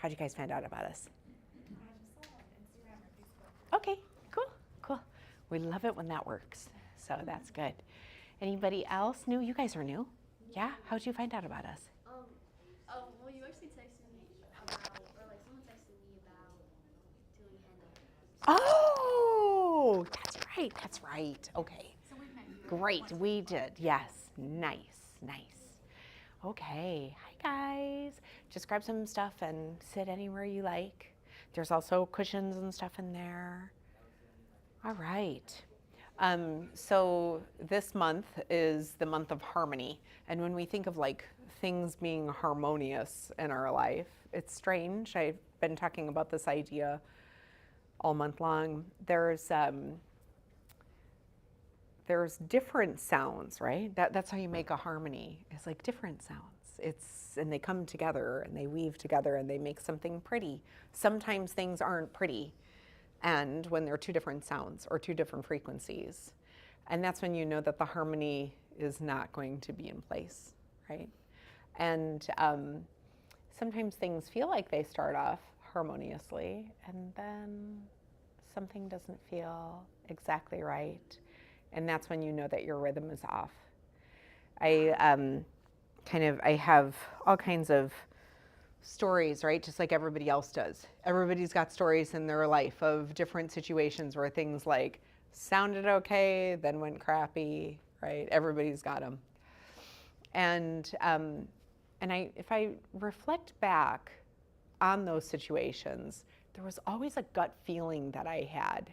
How'd you guys find out about us? I just saw on Instagram or Facebook. Okay, cool. We love it when that works. So that's good. Anybody else new? You guys are new. Yeah? How'd you find out about us? Well, you actually texted me about, or like someone texted me about doing henna. Oh, that's right. Okay. So we've met you. Great, once we before. did. Yes, nice. Okay, hi guys. Just grab some stuff and sit anywhere you like. There's also cushions and stuff in there. All right. So this month is the month of harmony. And when we think of like things being harmonious in our life, it's strange. I've been talking about this idea all month long. There's different sounds, right? That's how you make a harmony. It's like different sounds. And they come together and they weave together and they make something pretty. Sometimes things aren't pretty, and when they're two different sounds or two different frequencies. And that's when you know that the harmony is not going to be in place, right? And sometimes things feel like they start off harmoniously and then something doesn't feel exactly right. And that's when you know that your rhythm is off. I have all kinds of stories, right? Just like everybody else does. Everybody's got stories in their life of different situations where things like sounded okay, then went crappy, right? Everybody's got them. And if I reflect back on those situations, there was always a gut feeling that I had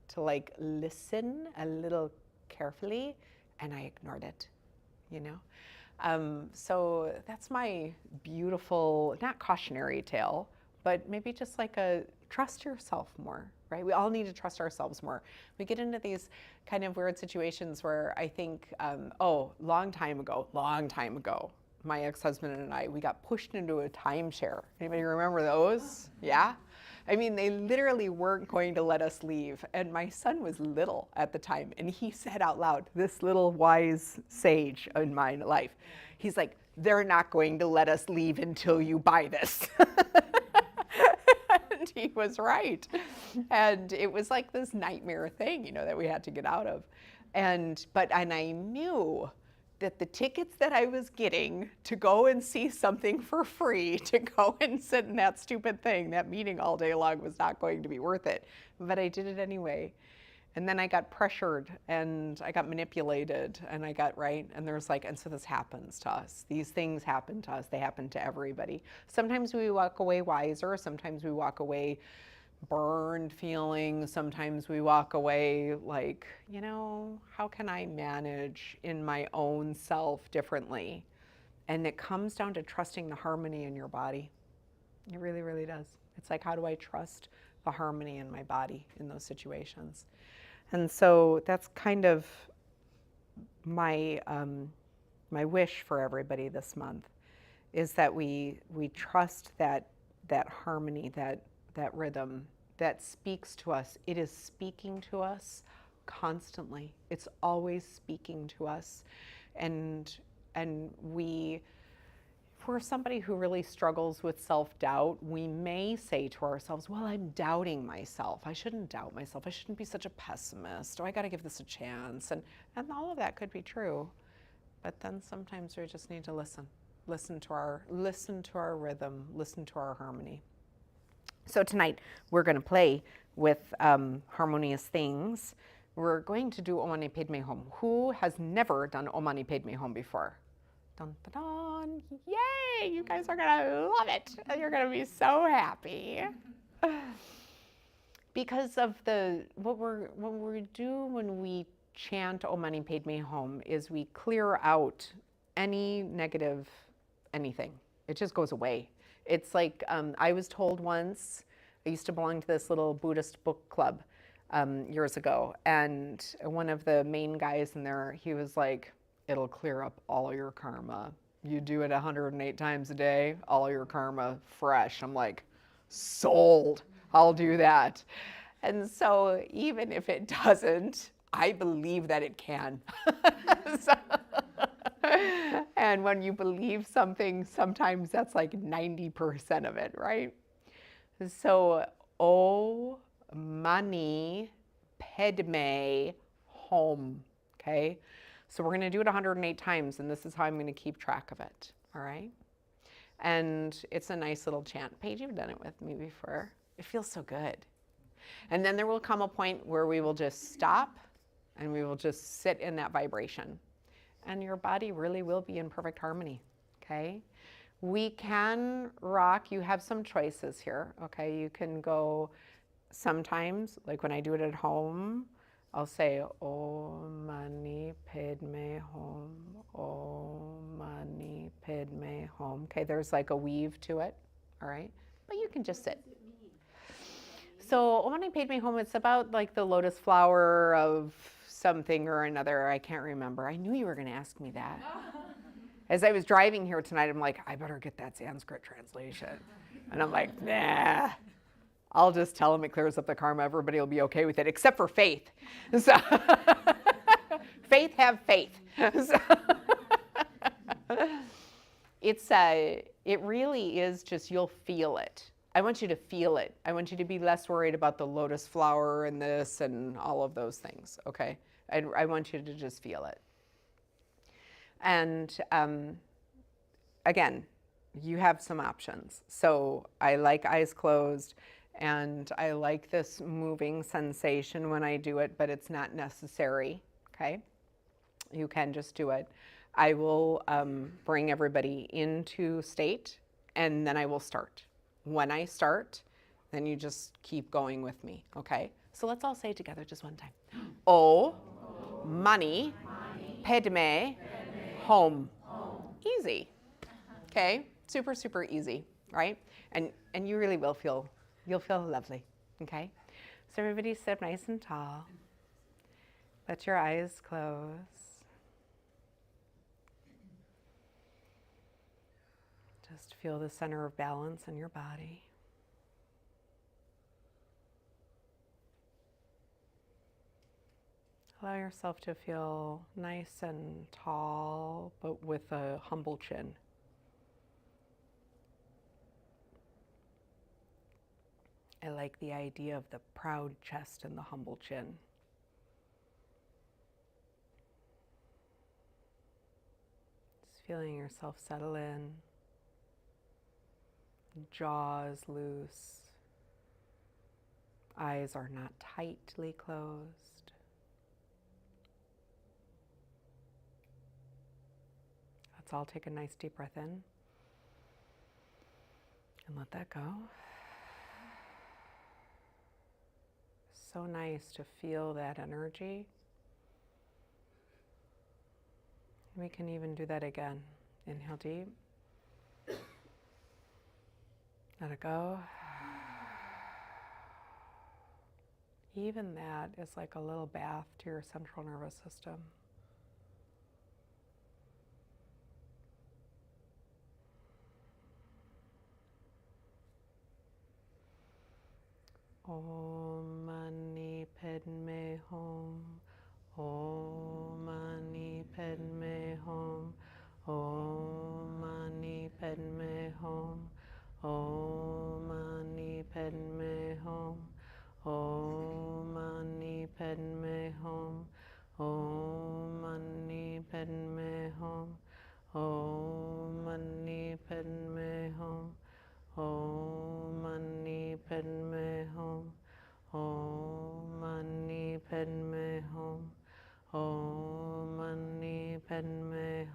to like listen a little carefully, and I ignored it, you know? So that's my beautiful, not cautionary tale, but maybe just like a trust yourself more, right? We all need to trust ourselves more. We get into these kind of weird situations where I think, long time ago, my ex-husband and I, we got pushed into a timeshare. Anybody remember those? Yeah? I mean, they literally weren't going to let us leave. And my son was little at the time. And he said out loud, this little wise sage in my life, he's like, they're not going to let us leave until you buy this. And he was right. And it was like this nightmare thing, you know, that we had to get out of. And I knew that the tickets that I was getting to go and see something for free, to go and sit in that stupid thing, that meeting all day long, was not going to be worth it. But I did it anyway. And then I got pressured and I got manipulated and I got right. And there's like, and so this happens to us. These things happen to us. They happen to everybody. Sometimes we walk away wiser. Sometimes we walk away burned feeling. Sometimes we walk away like, you know, how can I manage in my own self differently? And it comes down to trusting the harmony in your body. It really, really does. It's like, how do I trust the harmony in my body in those situations? And so that's kind of my my wish for everybody this month, is that we trust that harmony, that rhythm that speaks to us. It is speaking to us constantly. It's always speaking to us. And we, for somebody who really struggles with self-doubt, we may say to ourselves, well, I'm doubting myself. I shouldn't doubt myself. I shouldn't be such a pessimist. Oh, I got to give this a chance. And all of that could be true. But then sometimes we just need to listen. Listen to our rhythm, listen to our harmony. So tonight we're going to play with harmonious things. We're going to do O Mani Padme Hum. Who has never done O Mani Padme Hum before? Dun, dun, dun. Yay! You guys are going to love it. You're going to be so happy. Because of what we do when we chant O Mani Padme Hum is we clear out any negative anything. It just goes away. It's like, I was told once, I used to belong to this little Buddhist book club years ago, and one of the main guys in there, he was like, it'll clear up all your karma. You do it 108 times a day, all your karma fresh. I'm like, sold, I'll do that. And so even if it doesn't, I believe that it can. And when you believe something, sometimes that's like 90% of it, right? So, O Mani Padme Hum. Okay? So we're going to do it 108 times, and this is how I'm going to keep track of it. All right? And it's a nice little chant. Paige, you've done it with me before. It feels so good. And then there will come a point where we will just stop and we will just sit in that vibration. And your body really will be in perfect harmony. Okay? We can rock. You have some choices here. Okay? You can go sometimes, like when I do it at home, I'll say, Om Mani Padme Hum, Om Mani Padme Hum. Okay, there's like a weave to it, all right? But you can just sit. So Om Mani Padme Hum, it's about like the lotus flower of something or another. I can't remember. I knew you were going to ask me that. As I was driving here tonight, I'm like, I better get that Sanskrit translation. And I'm like, nah. I'll just tell them it clears up the karma. Everybody will be okay with it, except for Faith. So, Faith, have faith. So, it really is just, you'll feel it. I want you to feel it. I want you to be less worried about the lotus flower and this and all of those things, okay? I want you to just feel it. And again, you have some options. So I like eyes closed. And I like this moving sensation when I do it, but it's not necessary, okay? You can just do it. I will bring everybody into state, and then I will start. When I start, then you just keep going with me, okay? So let's all say it together just one time. O Mani Padme Hum. Easy, okay? Super, super easy, right? And you really will feel. You'll feel lovely, okay? So everybody sit nice and tall. Let your eyes close. Just feel the center of balance in your body. Allow yourself to feel nice and tall, but with a humble chin. I like the idea of the proud chest and the humble chin. Just feeling yourself settle in. Jaws loose. Eyes are not tightly closed. Let's all take a nice deep breath in and let that go. So nice to feel that energy. We can even do that again. Inhale deep. Let it go. Even that is like a little bath to your central nervous system. Om Mani Padme Hum. Om Mani Padme Hum. Om Mani Padme Hum. Om Mani Padme Hum. Om Mani Padme Hum. Om Mani Padme Hum. Om Mani Padme Hum. Om Mani Padme Hum. Om Mani Padme Hum. Om Mani Padme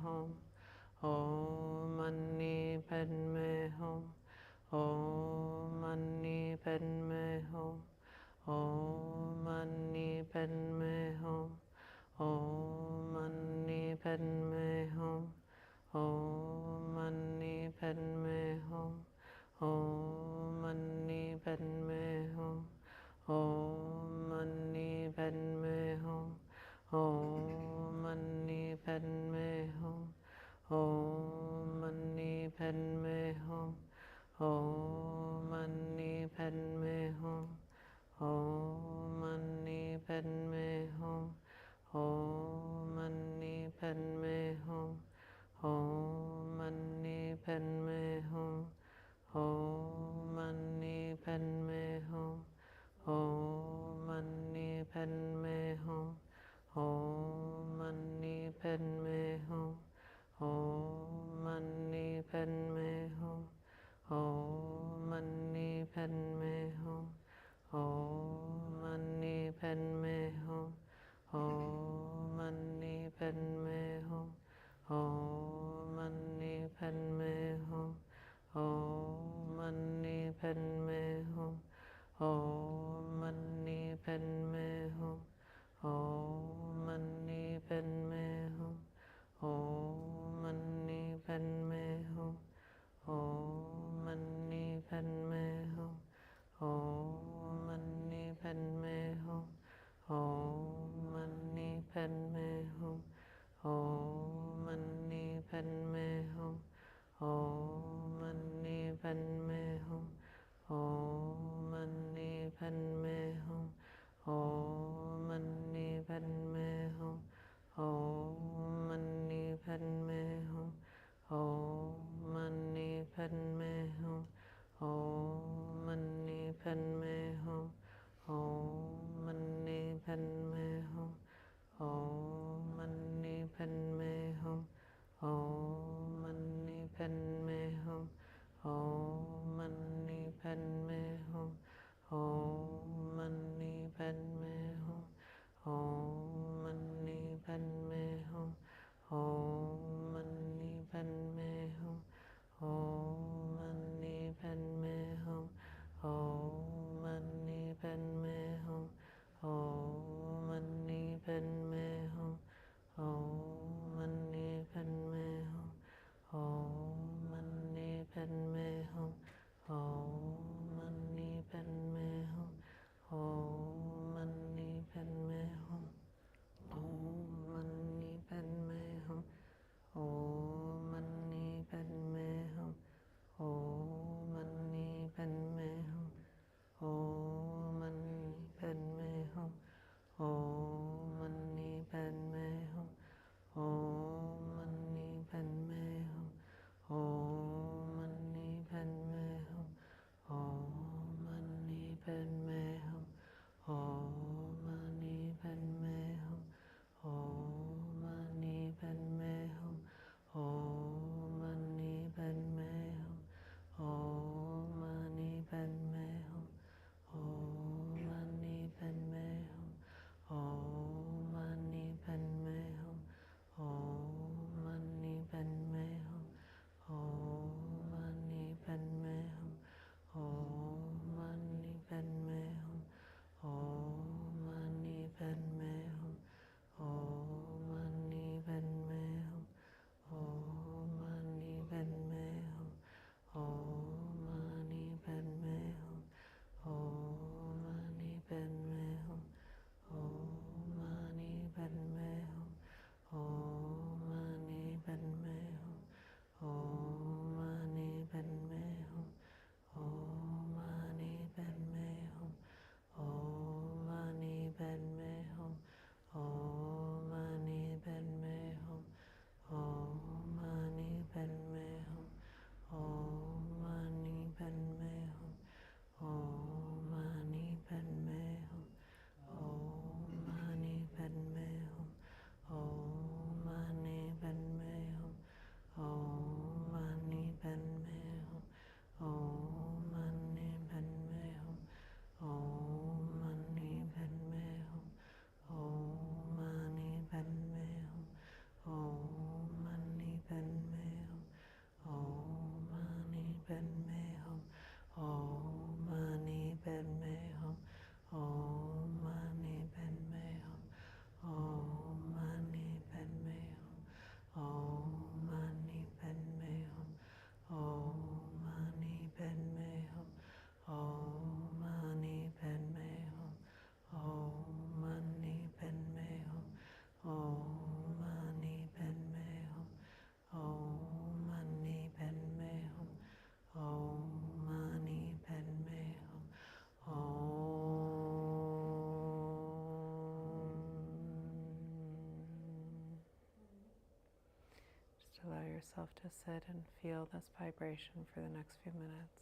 yourself to sit and feel this vibration for the next few minutes.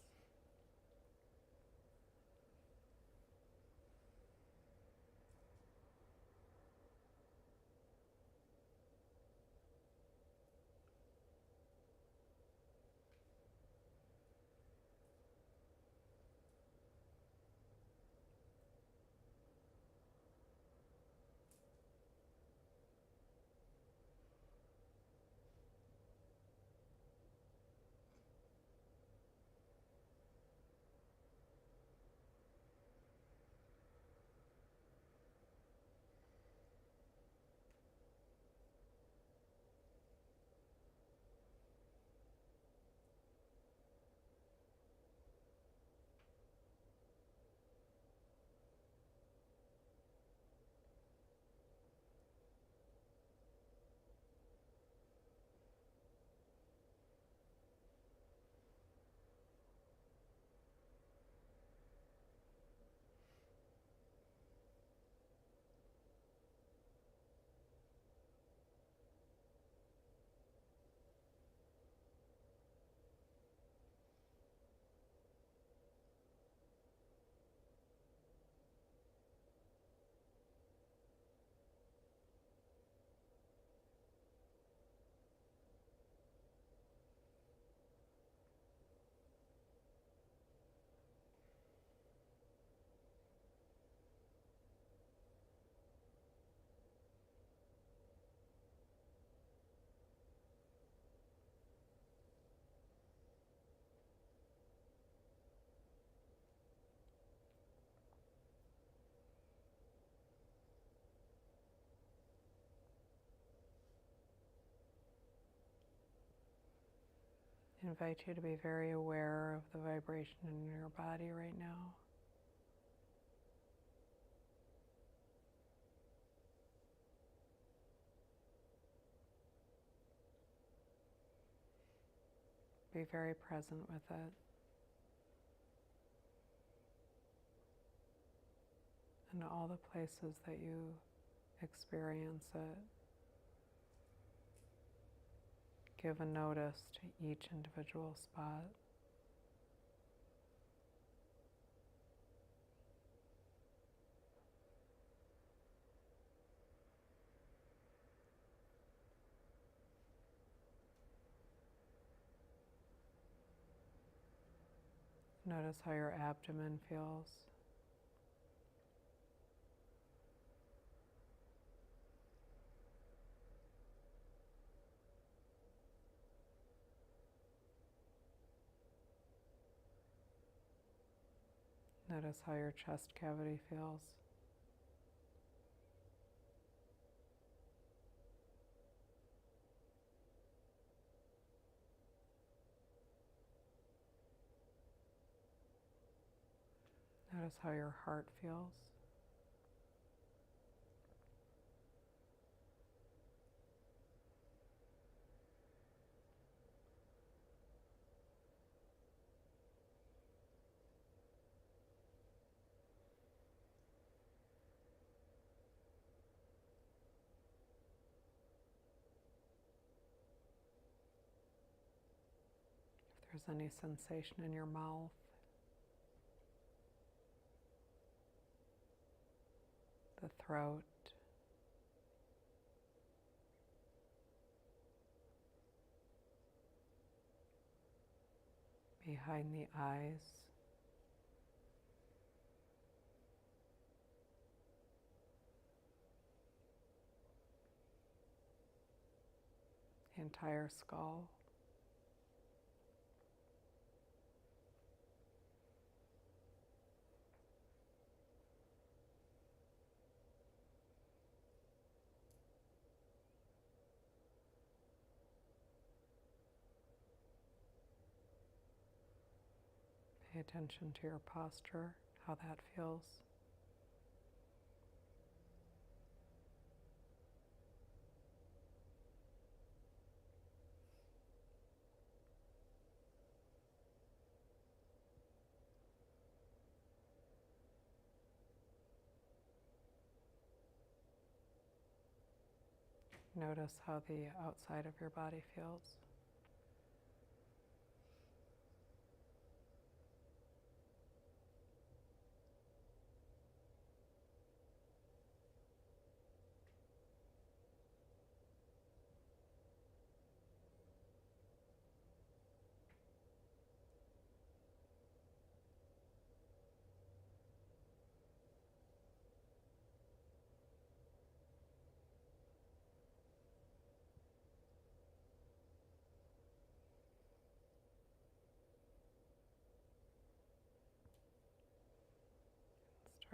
I invite you to be very aware of the vibration in your body right now. Be very present with it. And all the places that you experience it. Give a notice to each individual spot. Notice how your abdomen feels. Notice how your chest cavity feels. Notice how your heart feels. If there's any sensation in your mouth, the throat, behind the eyes, the entire skull. Pay attention to your posture, how that feels. Notice how the outside of your body feels.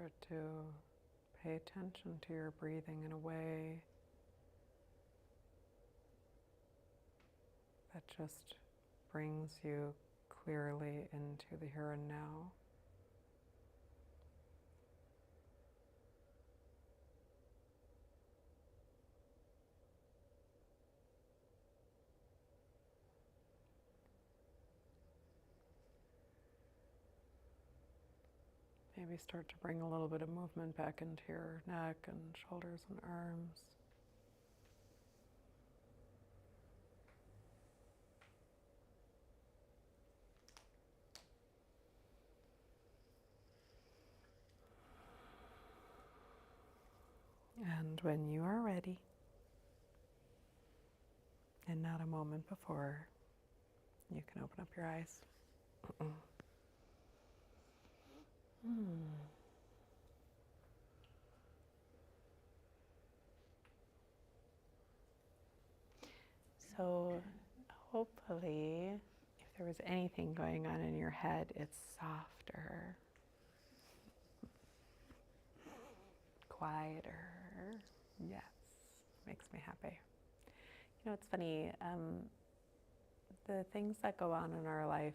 start to pay attention to your breathing in a way that just brings you clearly into the here and now. Maybe start to bring a little bit of movement back into your neck and shoulders and arms. And when you are ready, and not a moment before, you can open up your eyes. So hopefully, if there was anything going on in your head, it's softer, quieter. Yes, makes me happy. You know, it's funny, the things that go on in our life,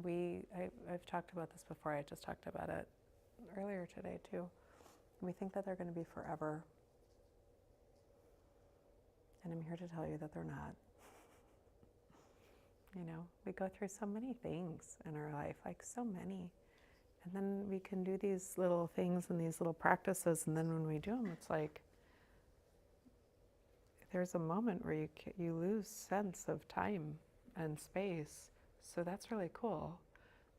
I've talked about this before, I just talked about it earlier today too. We think that they're going to be forever. And I'm here to tell you that they're not. You know, we go through so many things in our life, like so many. And then we can do these little things and these little practices, and then when we do them, it's like there's a moment where you lose sense of time and space. So that's really cool,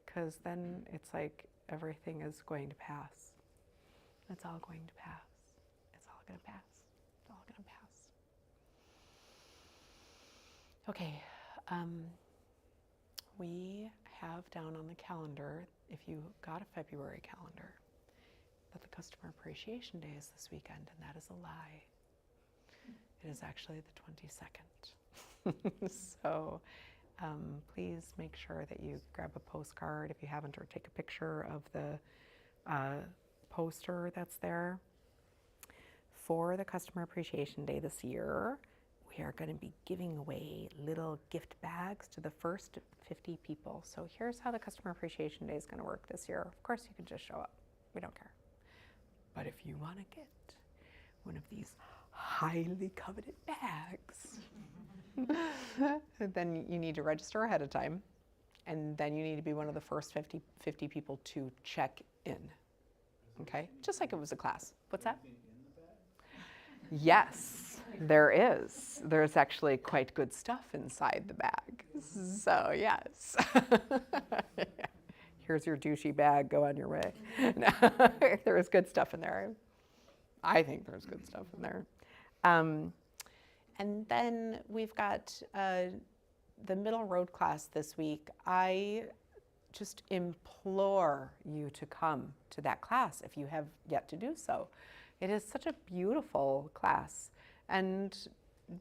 because then it's like everything is going to pass. It's all going to pass. It's all going to pass. It's all going to pass. Okay, we have down on the calendar, if you got a February calendar, that the Customer Appreciation Day is this weekend, and that is a lie. It is actually the 22nd. So please make sure that you grab a postcard if you haven't, or take a picture of the poster that's there. For the Customer Appreciation Day this year, we are going to be giving away little gift bags to the first 50 people. So here's how the Customer Appreciation Day is going to work this year. Of course, you can just show up. We don't care. But if you want to get one of these highly coveted bags, then you need to register ahead of time. And then you need to be one of the first 50 people to check in. Okay? Just like it was a class. What's that? Yes, there is. There's actually quite good stuff inside the bag. So, yes. Here's your douchey bag. Go on your way. No, there is good stuff in there. I think there's good stuff in there. And then we've got the middle road class this week. I just implore you to come to that class if you have yet to do so. It is such a beautiful class, and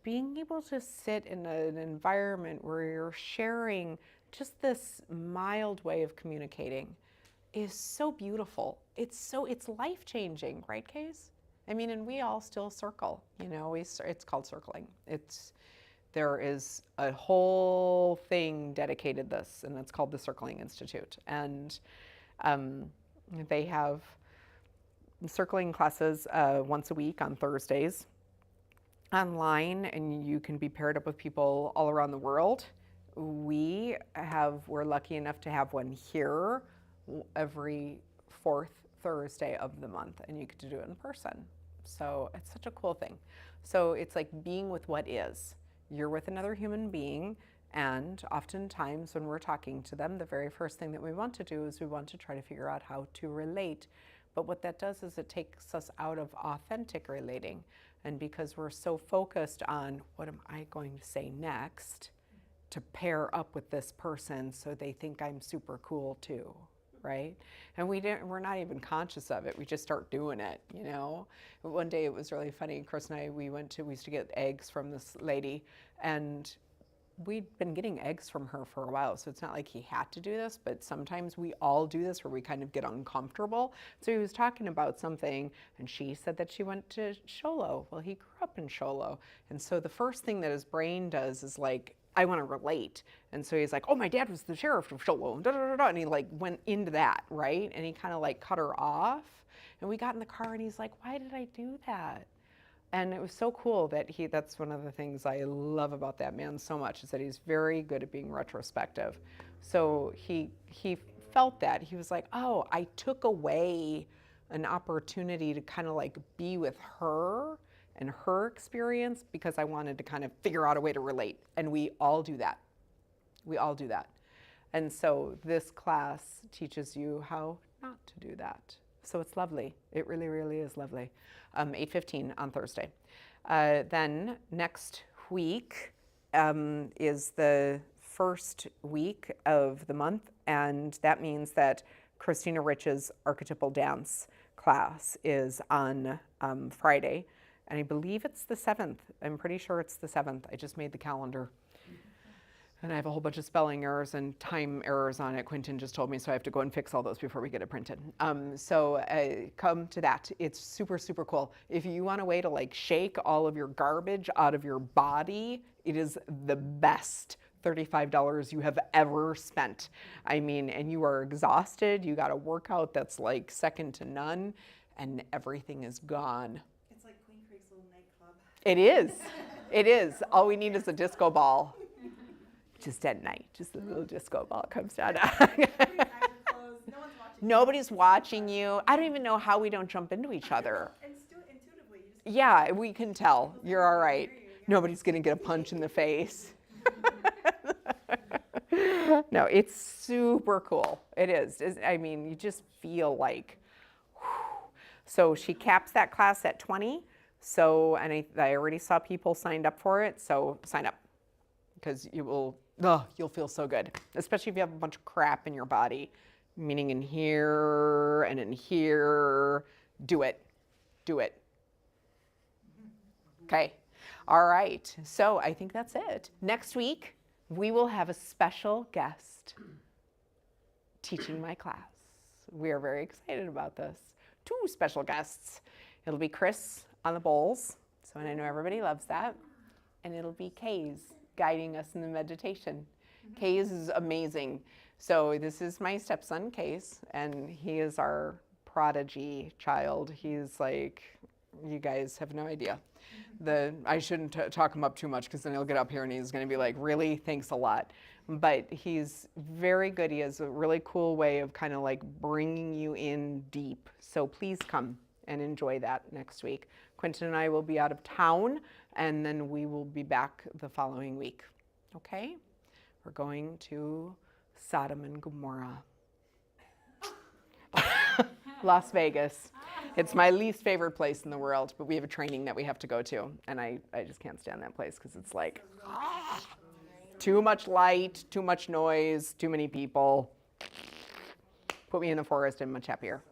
being able to sit in an environment where you're sharing just this mild way of communicating is so beautiful. It's life-changing, right, Case? I mean, and we all still circle, you know, it's called circling. There is a whole thing dedicated to this, and it's called the Circling Institute. And they have circling classes once a week on Thursdays online, and you can be paired up with people all around the world. We're lucky enough to have one here every fourth Thursday of the month, and you get to do it in person. So it's such a cool thing. So it's like being with what is. You're with another human being, and oftentimes when we're talking to them, the very first thing that we want to do is we want to try to figure out how to relate. But what that does is it takes us out of authentic relating. And because we're so focused on what am I going to say next to pair up with this person so they think I'm super cool too, right? And we're not even conscious of it. We just start doing it, you know? One day it was really funny. Chris and I, we used to get eggs from this lady, and we'd been getting eggs from her for a while, so it's not like he had to do this, but sometimes we all do this where we kind of get uncomfortable. So he was talking about something, and she said that she went to Show Low. Well, he grew up in Show Low. And so the first thing that his brain does is like, I want to relate. And so he's like, oh, my dad was the sheriff of Show Low, da, da, da, da. And he like went into that, right? And he kind of like cut her off. And we got in the car and he's like, why did I do that? And it was so cool that that's one of the things I love about that man so much, is that he's very good at being retrospective. So he felt that. He was like, oh, I took away an opportunity to kind of like be with her and her experience because I wanted to kind of figure out a way to relate. And we all do that. We all do that. And so this class teaches you how not to do that. So it's lovely. It really, really is lovely. 8:15 on Thursday. Then next week is the first week of the month, and that means that Christina Rich's archetypal dance class is on Friday, and I believe it's the 7th. I'm pretty sure it's the 7th. I just made the calendar. And I have a whole bunch of spelling errors and time errors on it. Quentin just told me, so I have to go and fix all those before we get it printed. So come to that. It's super, super cool. If you want a way to like shake all of your garbage out of your body, it is the best $35 you have ever spent. I mean, and you are exhausted. You got a workout that's like second to none, and everything is gone. It's like Queen Creek's little nightclub. It is. It is. All we need is a disco ball. Just at night, just a little disco ball comes down. Everybody's eyes are closed. No one's watching. Nobody's watching you. I don't even know how we don't jump into each other. Intuitively, you just Yeah, we can tell. You're all right. Nobody's going to get a punch in the face. No, it's super cool. It is. I mean, you just feel like, whew. So she caps that class at 20. So, and I already saw people signed up for it. So sign up, because you'll feel so good, especially if you have a bunch of crap in your body, meaning in here and in here. Do it. Do it. Okay. All right. So I think that's it. Next week, we will have a special guest teaching my class. We are very excited about this. 2 special guests. It'll be Chris on the bowls, so I know everybody loves that. And it'll be Kays guiding us in the meditation. Kays is amazing. So this is my stepson, Kays, and he is our prodigy child. He's like, you guys have no idea. I shouldn't talk him up too much, because then he'll get up here and he's going to be like, really? Thanks a lot. But he's very good. He has a really cool way of kind of like bringing you in deep. So please come and enjoy that next week. Quentin and I will be out of town, and then we will be back the following week. Okay? We're going to Sodom and Gomorrah. Las Vegas. It's my least favorite place in the world, but we have a training that we have to go to, and I just can't stand that place, because it's like too much light, too much noise, too many people. Put me in the forest and much happier.